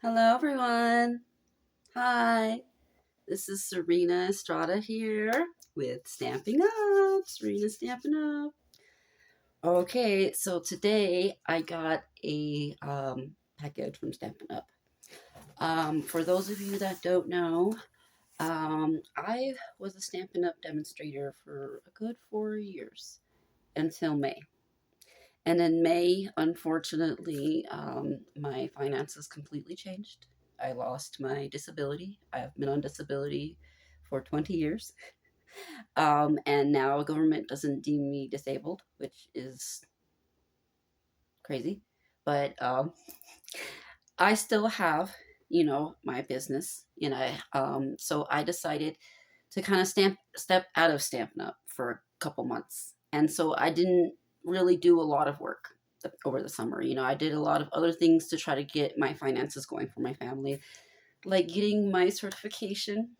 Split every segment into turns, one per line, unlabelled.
Hello, everyone. Hi, this is Serena Estrada here with Stamping Up. Serena Stamping Up. Okay, so today I got a package from Stampin' Up. For those of you that don't know, I was a Stampin' Up demonstrator for a good 4 years until May. And in May, unfortunately, my finances completely changed. I lost my disability. I have been on disability for 20 years. And now government doesn't deem me disabled, which is crazy. But I still have, my business, so I decided to kind of step out of Stampin' Up for a couple months. And so I didn't really do a lot of work over the summer. I did a lot of other things to try to get my finances going for my family, like getting my certification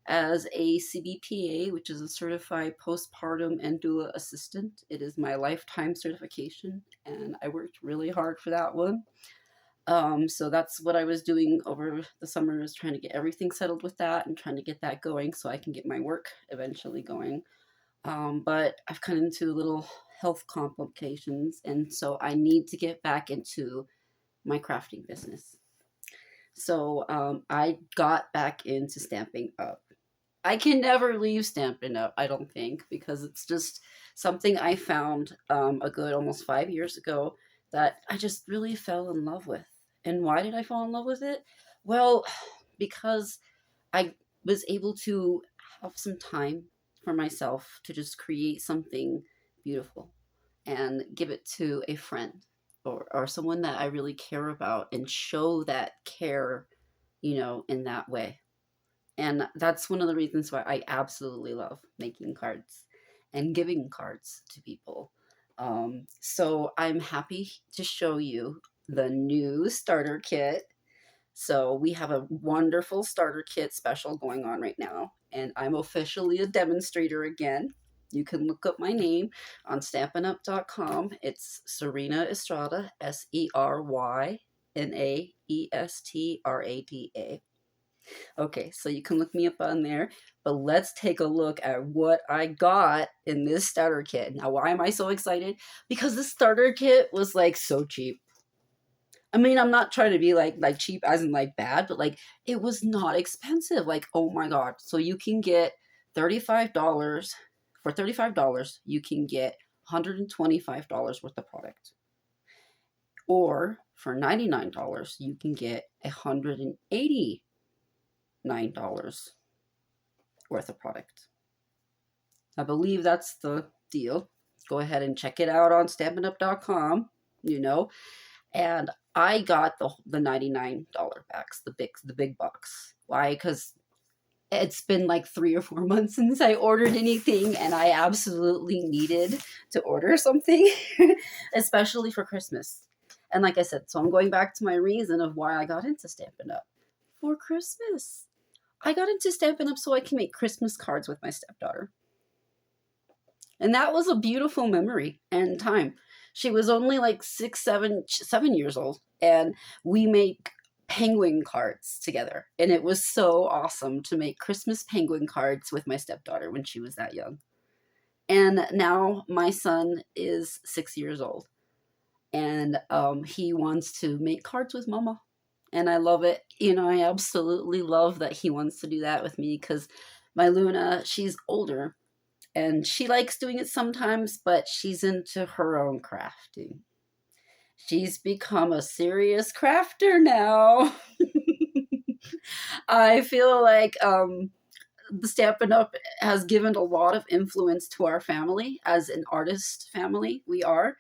as a CBPA, which is a certified postpartum and doula assistant. It is my lifetime certification, and I worked really hard for that one. So that's what I was doing over the summer, is trying to get everything settled with that and trying to get that going so I can get my work eventually going. But I've come into little health complications, and so I need to get back into my crafting business. So I got back into Stamping Up. I can never leave Stampin' Up, I don't think, because it's just something I found a good almost 5 years ago that I just really fell in love with. And why did I fall in love with it? Well, because I was able to have some time for myself to just create something beautiful and give it to a friend or someone that I really care about and show that care, in that way. And that's one of the reasons why I absolutely love making cards and giving cards to people. So I'm happy to show you the new starter kit. So we have a wonderful starter kit special going on right now, and I'm officially a demonstrator again. You can look up my name on stampinup.com. It's Serena Estrada, SERYNAESTRADA. Okay, so you can look me up on there, but let's take a look at what I got in this starter kit. Now, why am I so excited? Because the starter kit was like so cheap. I mean, I'm not trying to be like cheap as in like bad, but like it was not expensive. Like, oh my god. So you can get $35 for $35, you can get $125 worth of product. Or for $99, you can get $189 worth of product. I believe that's the deal. Go ahead and check it out on stampinup.com, And I got the $99 packs, the big box. Why? Because it's been like 3 or 4 months since I ordered anything, and I absolutely needed to order something, especially for Christmas. And like I said, so I'm going back to my reason of why I got into Stampin' Up for Christmas. I got into Stampin' Up so I can make Christmas cards with my stepdaughter. And that was a beautiful memory and time. She was only like 7 years old, and we made penguin cards together. And it was so awesome to make Christmas penguin cards with my stepdaughter when she was that young. And now my son is 6 years old, and he wants to make cards with mama. And I love it. I absolutely love that he wants to do that with me, because my Luna, she's older and she likes doing it sometimes, but she's into her own crafting. She's become a serious crafter now. I feel like the Stampin' Up has given a lot of influence to our family as an artist family. We are,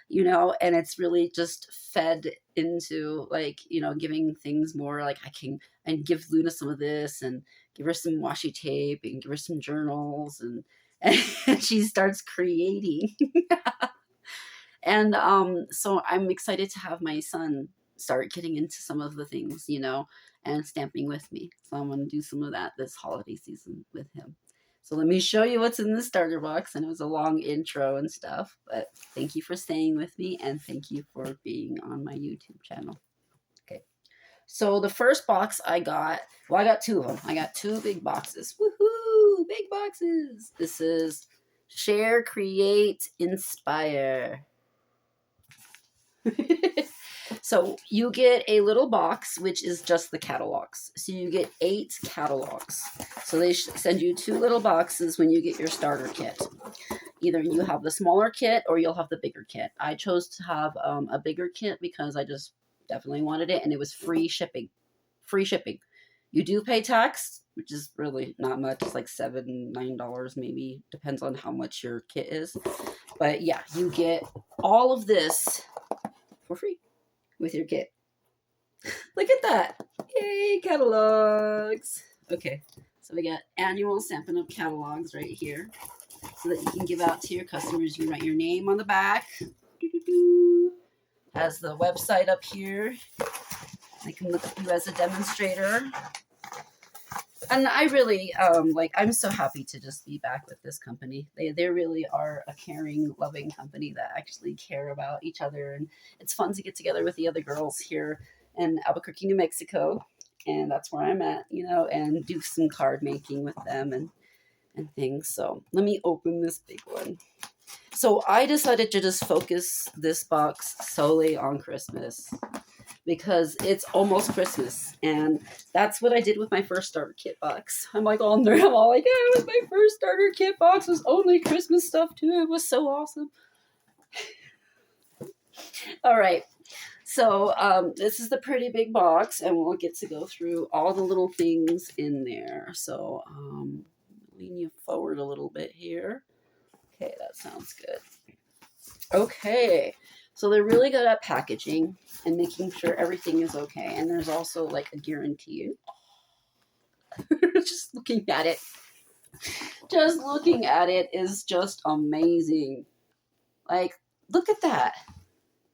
and it's really just fed into like, giving things more like I can, and give Luna some of this and give her some washi tape and give her some journals, and she starts creating. And so I'm excited to have my son start getting into some of the things, and stamping with me. So I'm going to do some of that this holiday season with him. So let me show you what's in the starter box. And it was a long intro and stuff, but thank you for staying with me, and thank you for being on my YouTube channel. Okay. So the first box I got, well, I got two of them. I got two big boxes. Woohoo! Big boxes. This is Share, Create, Inspire. So you get a little box, which is just the catalogs. So you get 8 catalogs. So they send you 2 little boxes when you get your starter kit. Either you have the smaller kit or you'll have the bigger kit. I chose to have a bigger kit because I just definitely wanted it, and it was free shipping. Free shipping. You do pay tax, which is really not much. It's like $7, $9 maybe. Depends on how much your kit is. But yeah, you get all of this for free with your kit. Look at that. Yay, catalogs. Okay, so we got annual Stampin' Up catalogs right here so that you can give out to your customers. You write your name on the back. Has the website up here. They can look at you as a demonstrator. And I really, I'm so happy to just be back with this company. They really are a caring, loving company that actually care about each other. And it's fun to get together with the other girls here in Albuquerque, New Mexico. And that's where I'm at, and do some card making with them and things. So let me open this big one. So I decided to just focus this box solely on Christmas, because it's almost Christmas, and that's what I did with my first starter kit box. I'm like all nerd. I'm all like, yeah, with my first starter kit box was only Christmas stuff too. It was so awesome. All right, so this is the pretty big box, and we'll get to go through all the little things in there. So lean you forward a little bit here. Okay, that sounds good. Okay, so they're really good at packaging and making sure everything is okay. And there's also like a guarantee. Just looking at it is just amazing. Like, look at that.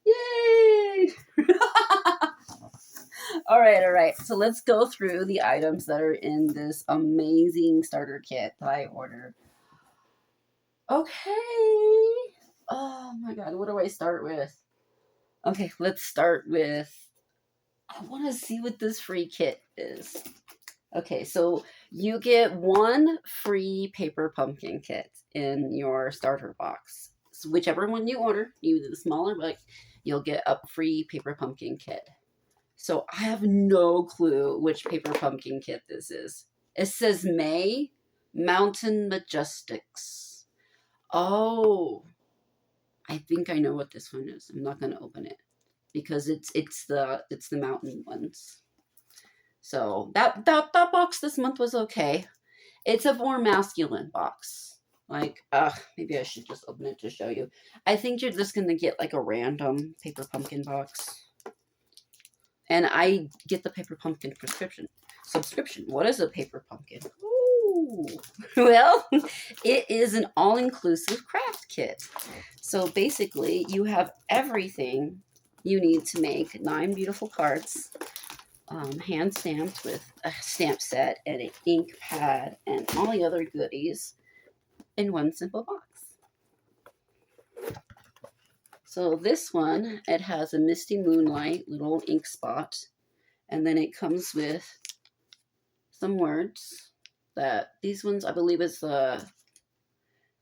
Yay! All right. So let's go through the items that are in this amazing starter kit that I ordered. Okay. Oh my God, what do I start with? Okay, let's start with, I want to see what this free kit is. Okay, so you get 1 free paper pumpkin kit in your starter box. So whichever one you order, either the smaller, but you'll get a free paper pumpkin kit. So I have no clue which paper pumpkin kit this is. It says May Mountain Majestics. Oh, I think I know what this one is. I'm not going to open it because it's the mountain ones. So that box this month was okay. It's a more masculine box. Like, maybe I should just open it to show you. I think you're just going to get like a random paper pumpkin box. And I get the paper pumpkin subscription. What is a paper pumpkin? Ooh. Well, it is an all-inclusive craft kit. So basically, you have everything you need to make 9 beautiful cards, hand stamped with a stamp set and an ink pad and all the other goodies in one simple box. So this one, it has a Misty Moonlight little ink spot, and then it comes with some words that these ones, I believe, is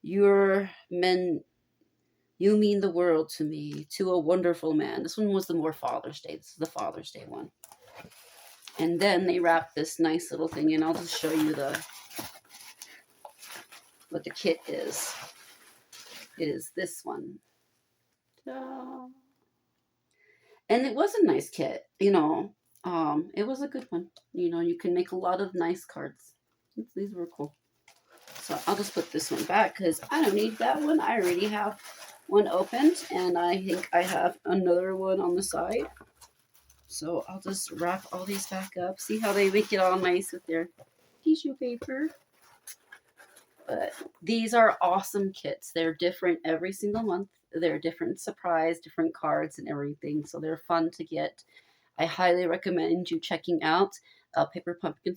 you mean the world to me, to a wonderful man. This one was the more Father's Day. This is the Father's Day one. And then they wrap this nice little thing in. I'll just show you what the kit is. It is this one. Ta-da. And it was a nice kit, it was a good one. You can make a lot of nice cards. These were cool. So I'll just put this one back because I don't need that one. I already have one opened, and I think I have another one on the side. So I'll just wrap all these back up. See how they make it all nice with their tissue paper. But these are awesome kits. They're different every single month. They're different surprise, different cards and everything. So they're fun to get. I highly recommend you checking out a Paper Pumpkin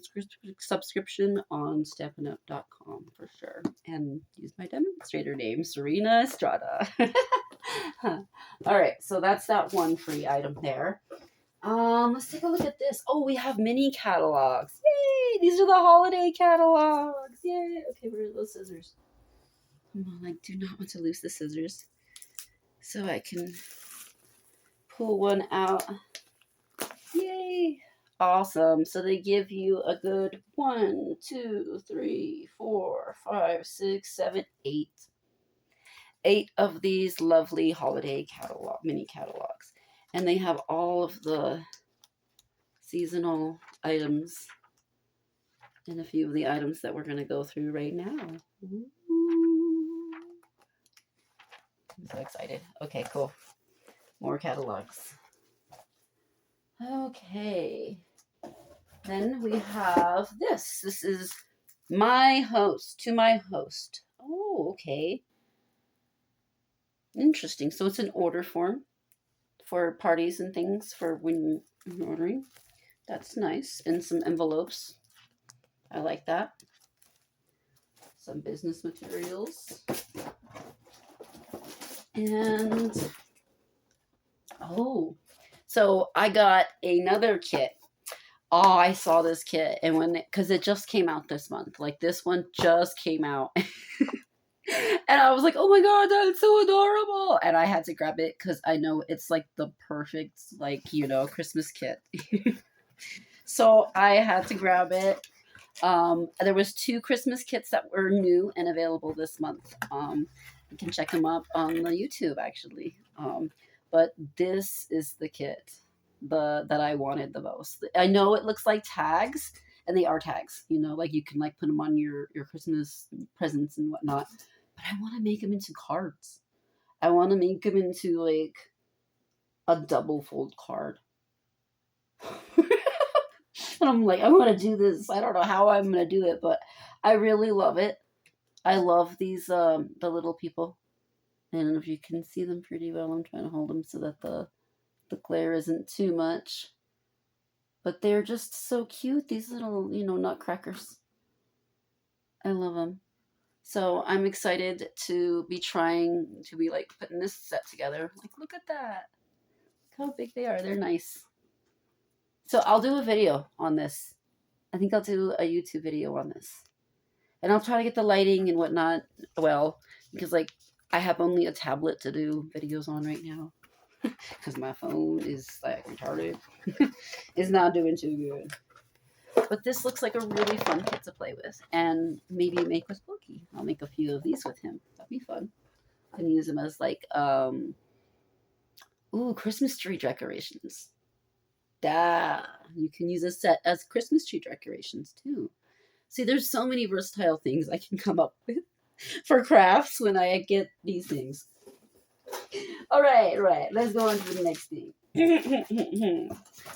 subscription on StampinUp.com for sure. And use my demonstrator name, Serena Estrada. All right, so that's that one free item there. Let's take a look at this. Oh, we have mini catalogs. Yay! These are the holiday catalogs. Yay! Okay, where are those scissors? Come on, I do not want to lose the scissors. So I can pull one out. Yay! Awesome. So they give you a good 1, 2, 3, 4, 5, 6, 7, 8. 8 of these lovely holiday catalog, mini catalogs. And they have all of the seasonal items and a few of the items that we're going to go through right now. Ooh. I'm so excited. Okay, cool. More catalogs. Okay. Then we have this. This is my host, to my host. Oh, okay. Interesting. So it's an order form for parties and things for when you're ordering. That's nice. And some envelopes. I like that. Some business materials. And, oh, so I got another kit. Oh, I saw this kit, and because it just came out this month. Like, this one just came out. And I was like, oh my god, that's so adorable. And I had to grab it because I know it's like the perfect, like, you know, Christmas kit. So I had to grab it. There was 2 Christmas kits that were new and available this month. You can check them up on the YouTube, actually. But this is the kit that I wanted the most. I know it looks like tags, and they are tags. You know, like you can like put them on your Christmas presents and whatnot. But I want to make them into cards. I want to make them into like a double fold card. And I'm like, I want to do this. I don't know how I'm going to do it, but I really love it. I love these, the little people. I don't know if you can see them pretty well. I'm trying to hold them so that the glare isn't too much. But they're just so cute. These little, you know, nutcrackers. I love them. So I'm excited to be like putting this set together. Like, look at that. Look how big they are. They're nice. So I'll do a video on this. I think I'll do a YouTube video on this. And I'll try to get the lighting and whatnot well, because like I have only a tablet to do videos on right now. Because my phone is like retarded. It's not doing too good. But this looks like a really fun kit to play with. And maybe make with Pokey. I'll make a few of these with him. That'd be fun. I can use them as like, Christmas tree decorations. You can use a set as Christmas tree decorations too. See, there's so many versatile things I can come up with for crafts when I get these things. All right. Let's go on to the next thing.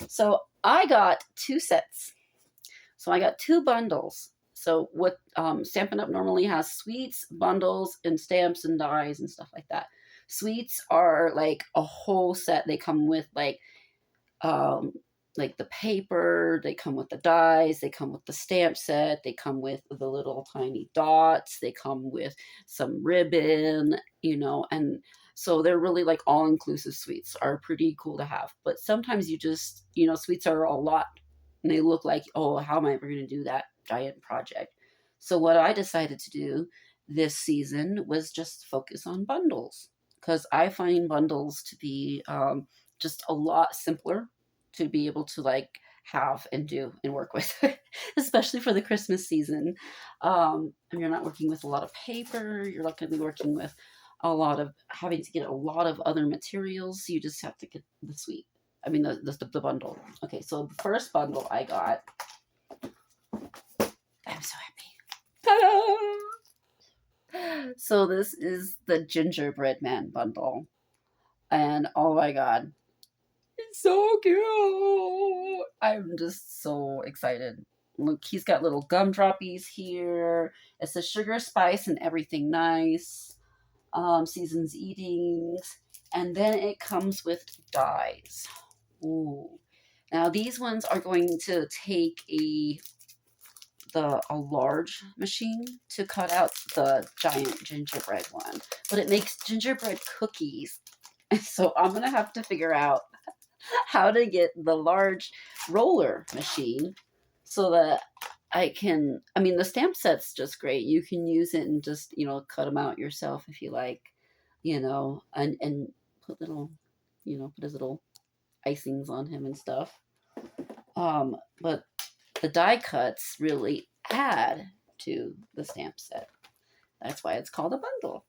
So I got 2 sets. So I got 2 bundles. So what Stampin' Up normally has sweets, bundles, and stamps and dies and stuff like that. Sweets are like a whole set. They come with like the paper, they come with the dies, they come with the stamp set, they come with the little tiny dots, they come with some ribbon, you know, and so they're really like all-inclusive. Sweets are pretty cool to have. But sometimes you just, you know, sweets are a lot and they look like, oh, how am I ever going to do that giant project? So what I decided to do this season was just focus on bundles, because I find bundles to be just a lot simpler to be able to like have and do and work with, especially for the Christmas season. And you're not working with a lot of paper. You're not going to be working with a lot of having to get a lot of other materials. You just have to get the suite. I mean, the bundle. Okay, so the first bundle I got, I'm so happy. Ta-da! So this is the Gingerbread Man bundle. And oh my god, it's so cute. I'm just so excited. Look, he's got little gumdroppies here. It says sugar, spice, and everything nice. Seasons eatings. And then it comes with dies. Ooh. Now these ones are going to take a large machine to cut out the giant gingerbread one. But it makes gingerbread cookies. So I'm going to have to figure out how to get the large roller machine so that I mean, the stamp set's just great. You can use it and just, cut them out yourself if you like, and put little, put his little icings on him and stuff. But the die cuts really add to the stamp set. That's why it's called a bundle.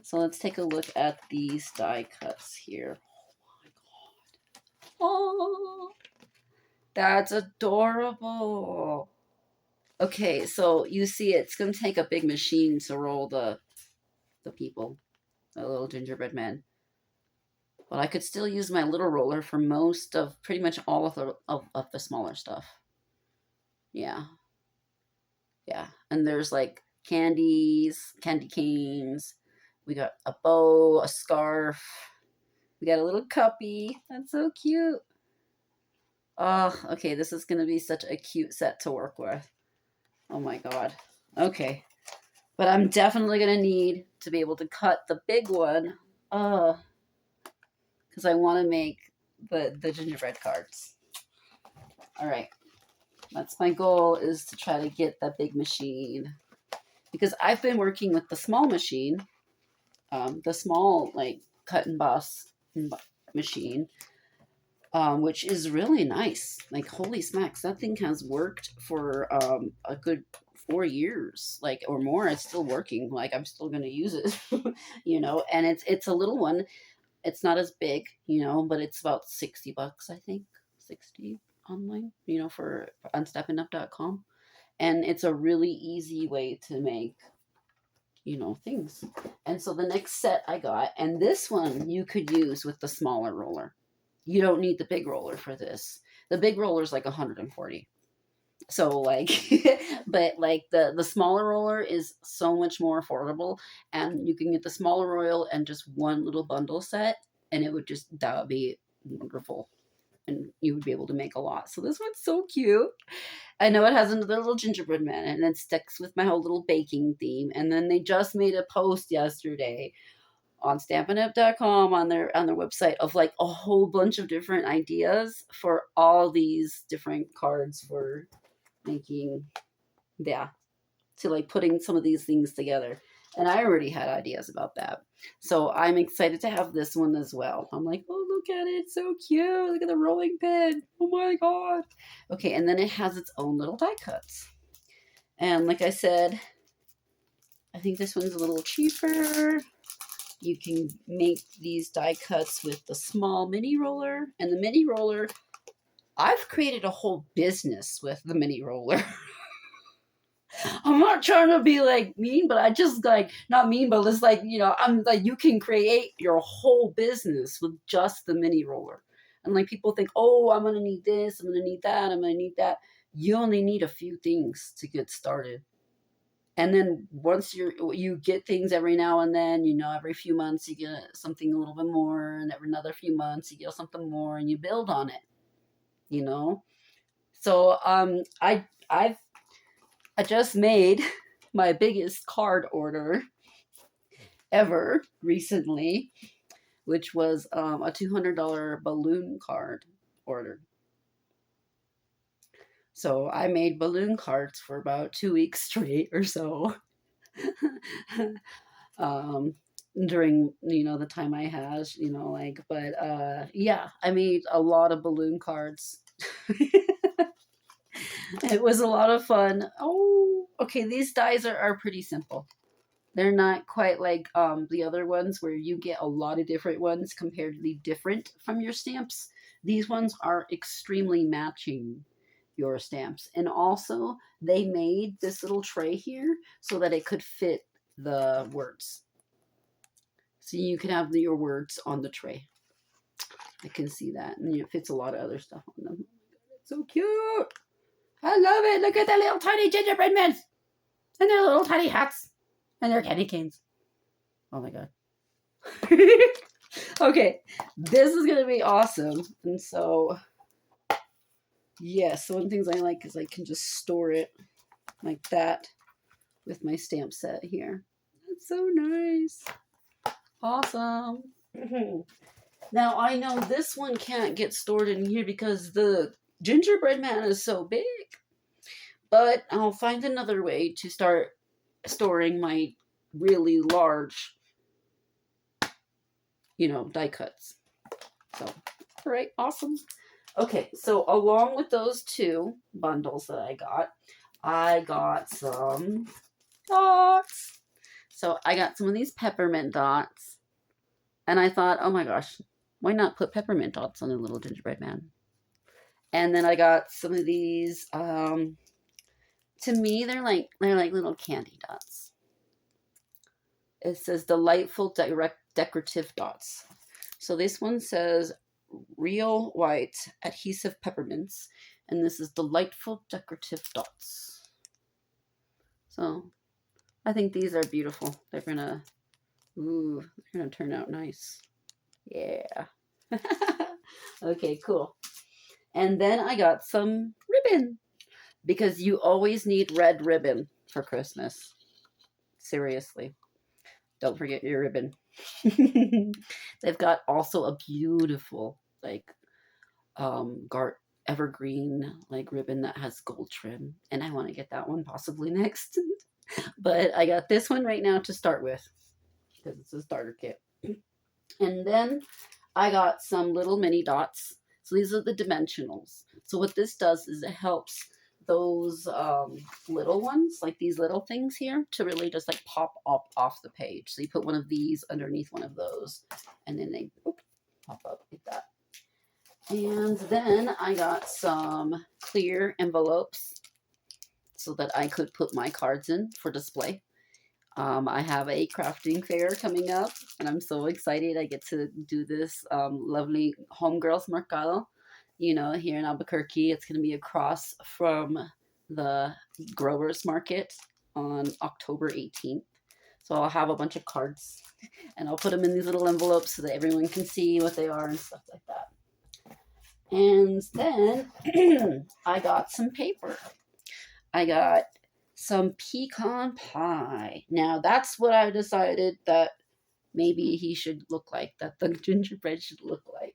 So let's take a look at these die cuts here. Oh, that's adorable. Okay, so you see it's going to take a big machine to roll the people, the little gingerbread men. But I could still use my little roller for most of pretty much all of the smaller stuff. Yeah. Yeah. And there's like candies, candy canes. We got a bow, a scarf. We got a little cuppy. That's so cute. Oh, okay. This is going to be such a cute set to work with. Oh my God. Okay. But I'm definitely going to need to be able to cut the big one. Because I want to make the gingerbread cards. All right. That's my goal, is to try to get that big machine. Because I've been working with the small machine, the small like cut and emboss machine, which is really nice. Like, holy smacks, that thing has worked for a good 4 years, like, or more. It's still working. Like, I'm still going to use it, and it's a little one. It's not as big, but it's about $60, I think, 60 online, for on stappinup.com. And it's a really easy way to make, things. And so the next set I got, and this one you could use with the smaller roller. You don't need the big roller for this. The big roller is like 140. So like, but like the smaller roller is so much more affordable, and you can get the smaller royal and just one little bundle set, and that would be wonderful, and you would be able to make a lot. So this one's so cute. I know it has another little gingerbread man, and it sticks with my whole little baking theme. And then they just made a post yesterday on stampinup.com on their website of like a whole bunch of different ideas for all these different cards for making, to like putting some of these things together. And I already had ideas about that. So I'm excited to have this one as well. I'm like, oh, look at it. It's so cute. Look at the rolling pin. Oh my God. Okay, and then it has its own little die cuts. And like I said, I think this one's a little cheaper. You can make these die cuts with the small mini roller. And the mini roller, I've created a whole business with the mini roller. I'm not trying to be like mean, but I just like, not mean, but it's like, I'm like, you can create your whole business with just the mini roller. And like, people think, oh, I'm going to need this, I'm going to need that, I'm going to need that. You only need a few things to get started. And then once you get things every now and then, every few months you get something a little bit more, and every another few months you get something more, and you build on it, So I just made my biggest card order ever recently, which was a $200 balloon card order. So I made balloon cards for about 2 weeks straight or so. During the time I had, but yeah, I made a lot of balloon cards. It was a lot of fun. Oh, okay, these dies are pretty simple. They're not quite like the other ones where you get a lot of different ones comparatively different from your stamps. These ones are extremely matching your stamps. And also, they made this little tray here so that it could fit the words. So you can have your words on the tray. I can see that. And it fits a lot of other stuff on them. It's so cute. I love it. Look at the little tiny gingerbread men. And their little tiny hats. And their candy canes. Oh my God. Okay. This is going to be awesome. And so, yes, one of the things I like is I can just store it like that with my stamp set here. That's so nice. Awesome. Now, I know this one can't get stored in here because the gingerbread man is so big, but I'll find another way to start storing my really large, die cuts. So, all right, awesome. Okay, so along with those two bundles that I got some dots. So I got some of these peppermint dots, and I thought, oh my gosh, why not put peppermint dots on a little gingerbread man? And then I got some of these. To me, they're like little candy dots. It says delightful decorative dots. So this one says real white adhesive peppermints, and this is delightful decorative dots. So I think these are beautiful. They're gonna turn out nice. Yeah. Okay, cool. And then I got some ribbon because you always need red ribbon for Christmas. Seriously. Don't forget your ribbon. They've got also a beautiful Gart evergreen ribbon that has gold trim, and I want to get that one possibly next. But I got this one right now to start with because it's a starter kit. And then I got some little mini dots. So these are the dimensionals. So what this does is it helps those little ones, like these little things here, to really just pop up off the page. So you put one of these underneath one of those, and then they pop up like that. And then I got some clear envelopes so that I could put my cards in for display. I have a crafting fair coming up, and I'm so excited. I get to do this lovely Homegirls Mercado, here in Albuquerque. It's going to be across from the Growers Market on October 18th. So I'll have a bunch of cards, and I'll put them in these little envelopes so that everyone can see what they are and stuff like that. And then I got some paper. I got some pecan pie. Now that's what I decided that maybe he should look like, that the gingerbread should look like.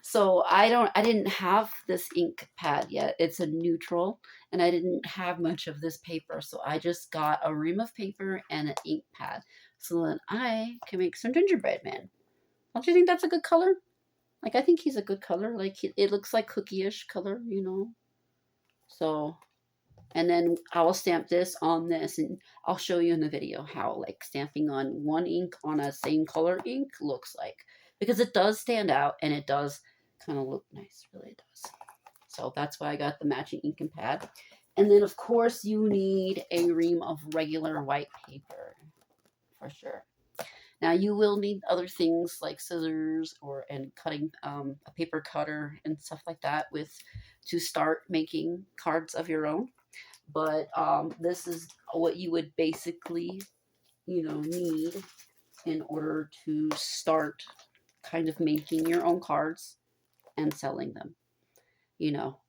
So I didn't have this ink pad yet. It's a neutral, and I didn't have much of this paper. So I just got a ream of paper and an ink pad so that I can make some gingerbread man. Don't you think that's a good color? I think he's a good color. It looks like cookie-ish color, So, and then I'll stamp this on this, and I'll show you in the video how stamping on one ink on a same color ink looks like, because it does stand out and it does kind of look nice, really does. So that's why I got the matching ink and pad. And then of course you need a ream of regular white paper for sure. Now you will need other things like scissors and cutting a paper cutter and stuff like that to start making cards of your own. But this is what you would basically, need in order to start kind of making your own cards and selling them.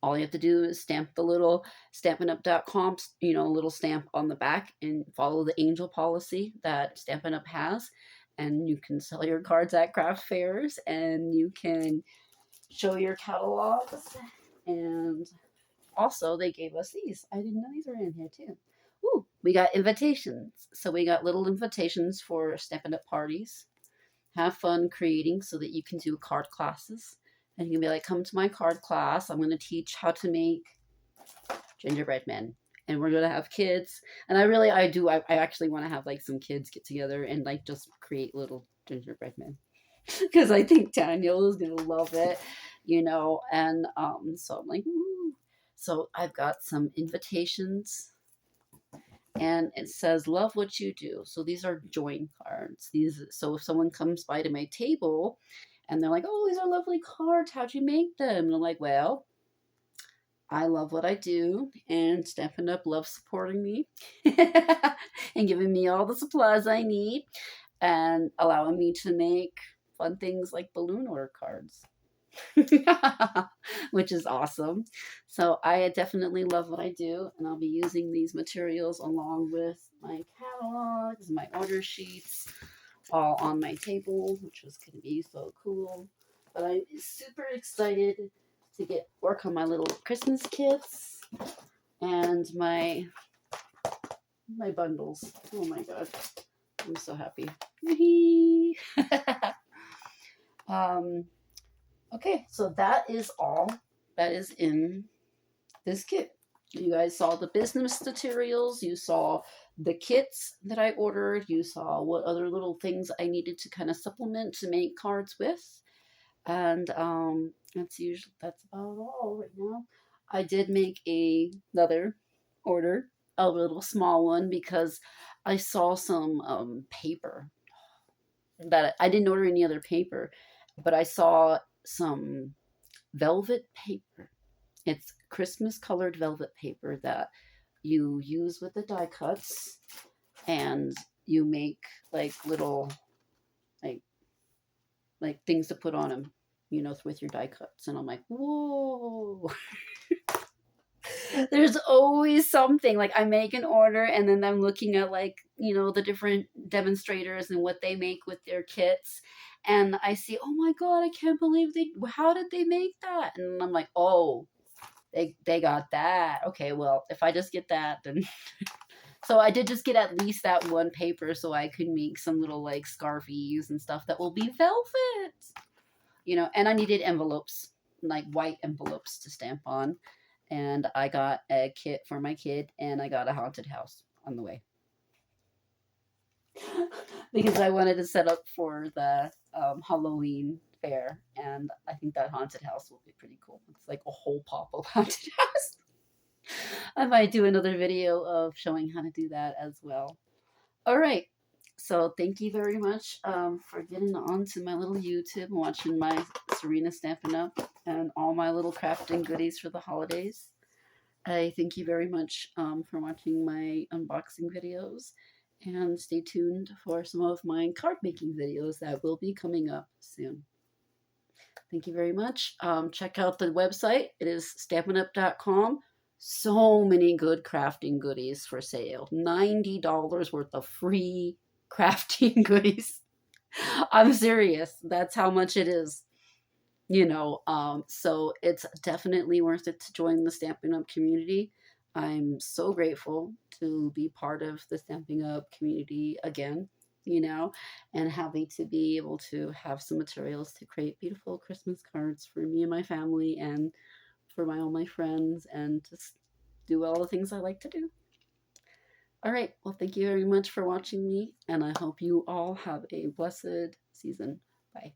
All you have to do is stamp the little StampinUp.com, little stamp on the back and follow the angel policy that Stampin' Up has. And you can sell your cards at craft fairs, and you can show your catalogs. And also, they gave us these. I didn't know these were in here too. Ooh, we got invitations. So we got little invitations for Stampin' Up parties. Have fun creating so that you can do card classes. And you can be like, come to my card class. I'm going to teach how to make gingerbread men. And we're going to have kids. And I actually want to have some kids get together and just create little gingerbread men. Because I think Daniel is going to love it, And so I'm like, ooh. So I've got some invitations. And it says, love what you do. So these are join cards. So if someone comes by to my table and they're like, oh, these are lovely cards, how'd you make them? And I'm like, well, I love what I do, and Stampin' Up loves supporting me and giving me all the supplies I need and allowing me to make fun things like balloon order cards. Which is awesome. So I definitely love what I do, and I'll be using these materials along with my catalogs, my order sheets, all on my table, which was going to be so cool. But I'm super excited to work on my little Christmas kits and my bundles. Oh my god, I'm so happy. um, okay, so that is all that is in this kit. You guys saw the business materials, you saw the kits that I ordered, you saw what other little things I needed to kind of supplement to make cards with. And that's about all right now. I did make another order, a little small one, because I saw some paper that I didn't order any other paper, but I saw some velvet paper. It's Christmas colored velvet paper that you use with the die cuts, and you make like little like things to put on them, with your die cuts. And I'm like, whoa. There's always something. Like, I make an order and then I'm looking at, like, the different demonstrators and what they make with their kits, and I see, oh my god, I can't believe how did they make that? And I'm like, oh, they got that. Okay, well, if I just get that, then so I did just get at least that one paper so I could make some little like scarfies and stuff that will be velvet. And I needed envelopes, like white envelopes to stamp on. And I got a kit for my kid, and I got a haunted house on the way. Because I wanted to set up for the Halloween fair, and I think that haunted house will be pretty cool. It's like a whole pop of haunted house. I might do another video of showing how to do that as well. All right. So thank you very much for getting on to my little YouTube and watching my Serena Stampin' Up and all my little crafting goodies for the holidays. I thank you very much for watching my unboxing videos, and stay tuned for some of my card making videos that will be coming up soon. Thank you very much. Check out the website. It is stampinup.com. So many good crafting goodies for sale. $90 worth of free crafting goodies. I'm serious. That's how much it is. So it's definitely worth it to join the Stampin' Up community. I'm so grateful to be part of the Stampin' Up community again, and happy to be able to have some materials to create beautiful Christmas cards for me and my family, and for all my friends, and just do all the things I like to do. All right. Well, thank you very much for watching me, and I hope you all have a blessed season. Bye.